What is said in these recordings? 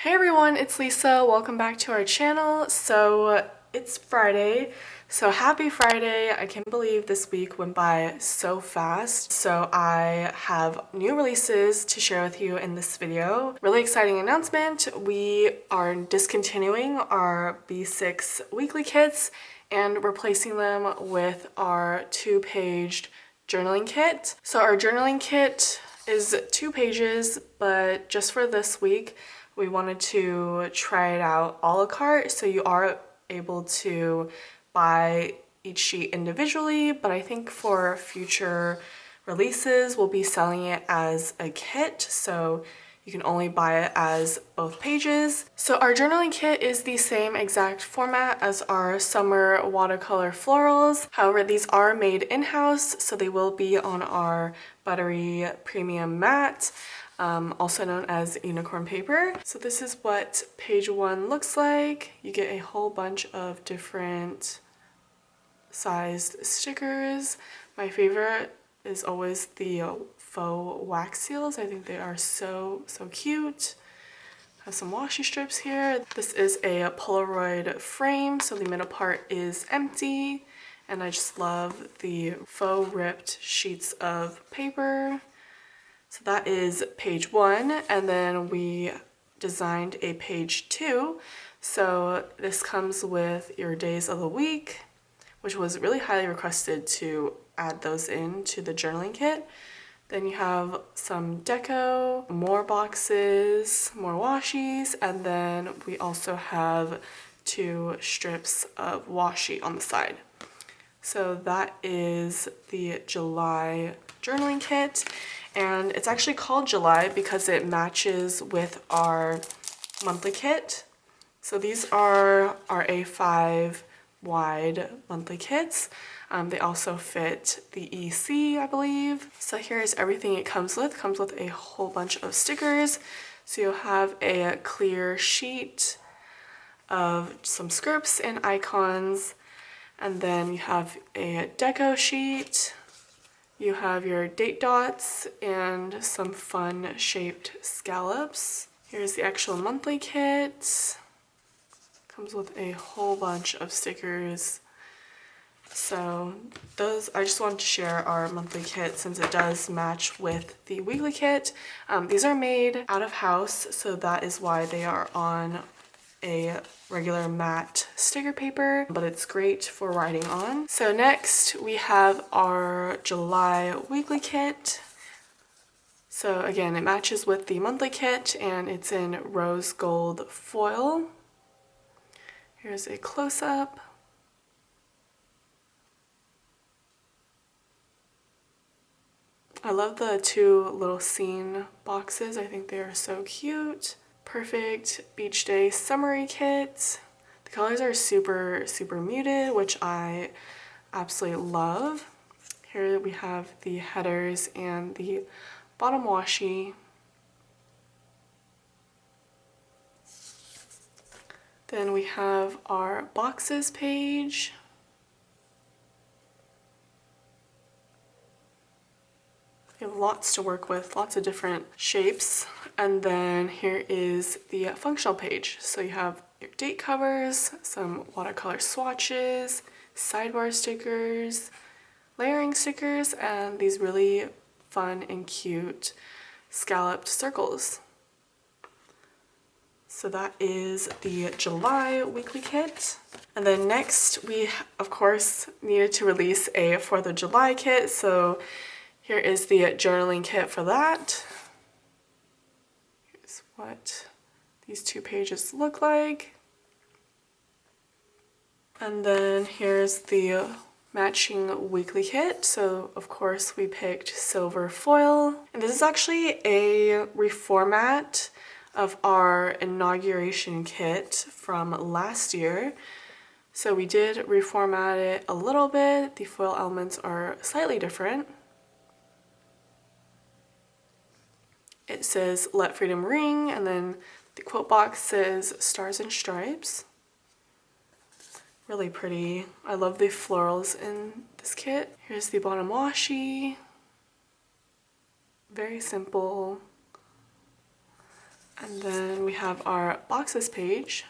Hey everyone, it's Lisa. Welcome back to our channel. So it's Friday, so happy Friday. I can't believe this week went by so fast. So I have new releases to share with you in this video. Really exciting announcement. We are discontinuing our B6 weekly kits and replacing them with our 2-paged journaling kit. So our journaling kit is 2 pages, but just for this week, we wanted to try it out a la carte, so you are able to buy each sheet individually, but I think for future releases, we'll be selling it as a kit, so you can only buy it as both pages. So our journaling kit is the same exact format as our summer watercolor florals. However, these are made in-house, so they will be on our buttery premium mat, also known as unicorn paper. So this is what page 1 looks like. You get a whole bunch of different sized stickers. My favorite is always the faux wax seals. I think they are so cute. Have some washi strips here. This is a Polaroid frame, so the middle part is empty, and I just love the faux ripped sheets of paper. So that is page 1, and then we designed a page 2. So this comes with your days of the week, which was really highly requested to add those in to the journaling kit. Then you have some deco, more boxes, more washies, and then we also have 2 strips of washi on the side. So that is the July journaling kit, and it's actually called July because it matches with our monthly kit. So these are our A5 wide monthly kits. They also fit the EC, I believe. So here is everything it comes with. It comes with a whole bunch of stickers. So you'll have a clear sheet of some scripts and icons, and then you have a deco sheet. You have your date dots and some fun shaped scallops. Here's the actual monthly kit. Comes with a whole bunch of stickers. So those, I just wanted to share our monthly kit since it does match with the weekly kit. These are made out of house, so that is why they are on a regular matte sticker paper, but it's great for writing on. So next we have our July weekly kit. So again, it matches with the monthly kit and it's in rose gold foil. Here's a close-up. I love the 2 little scene boxes. I think they are so cute. Perfect beach day summery kit. The colors are super muted, which I absolutely love. Here we have the headers and the bottom washi. Then we have our boxes page. We have lots to work with, lots of different shapes. And then here is the functional page. So you have your date covers, some watercolor swatches, sidebar stickers, layering stickers, and these really fun and cute scalloped circles. So that is the July weekly kit. And then next we, of course, needed to release a 4th of July kit. So here is the journaling kit for that. Here's what these 2 pages look like. And then here's the matching weekly kit. So of course we picked silver foil. And this is actually a reformat of our inauguration kit from last year. So we did reformat it a little bit. The foil elements are slightly different. It says "Let Freedom Ring," and then the quote box says "Stars and Stripes." Really pretty. I love the florals in this kit. Here's the bottom washi. Very simple. And then we have our boxes page.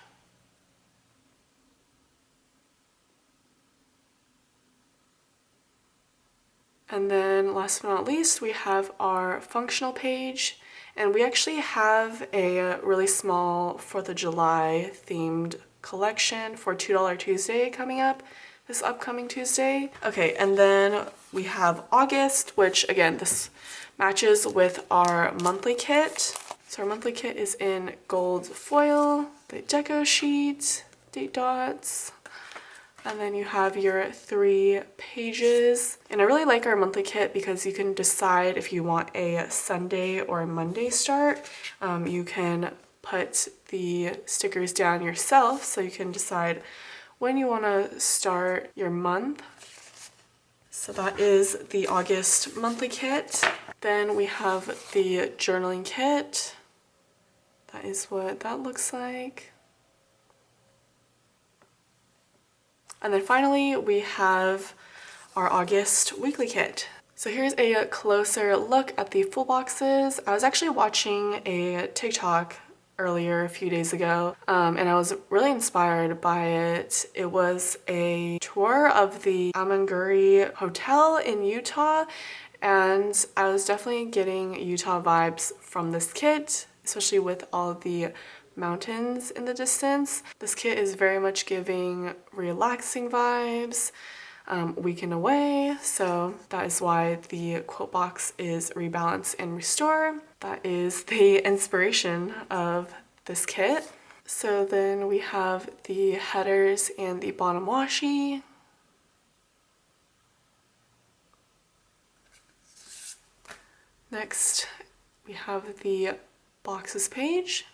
And then last but not least, we have our functional page. And we actually have a really small 4th of July themed collection for $2 Tuesday coming up this upcoming Tuesday. Okay, and then we have August, which again, this matches with our monthly kit. So our monthly kit is in gold foil, the deco sheet, date dots, and then you have your 3 pages. And I really like our monthly kit because you can decide if you want a Sunday or a Monday start. You can put the stickers down yourself, so you can decide when you want to start your month. So that is the August monthly kit. Then we have the journaling kit. That is what that looks like. And then finally, we have our August weekly kit. So here's a closer look at the full boxes. I was actually watching a TikTok earlier a few days ago, and I was really inspired by it. It was a tour of the Amanguri Hotel in Utah, and I was definitely getting Utah vibes from this kit, especially with all the mountains in the distance. This kit is very much giving relaxing vibes, weekend away, so that is why the quote box is rebalance and restore. That is the inspiration of this kit. So then we have the headers and the bottom washi. Next, we have the boxes page.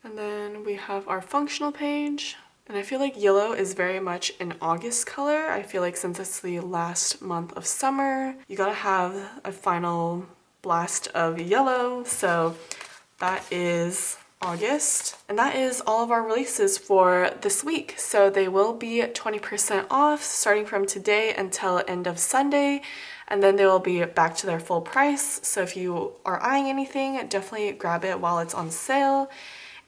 And then we have our functional page. And I feel like yellow is very much an August color. I feel like since it's the last month of summer, you gotta have a final blast of yellow. So that is August. And that is all of our releases for this week. So they will be 20% off starting from today until end of Sunday. And then they will be back to their full price. So if you are eyeing anything, definitely grab it while it's on sale.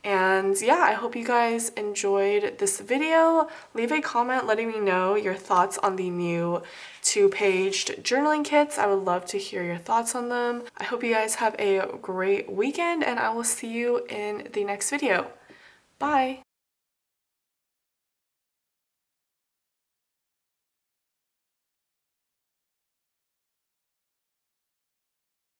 And yeah, I hope you guys enjoyed this video. Leave a comment letting me know your thoughts on the new 2-paged journaling kits. I would love to hear your thoughts on them. I hope you guys have a great weekend, and I will see you in the next video. Bye!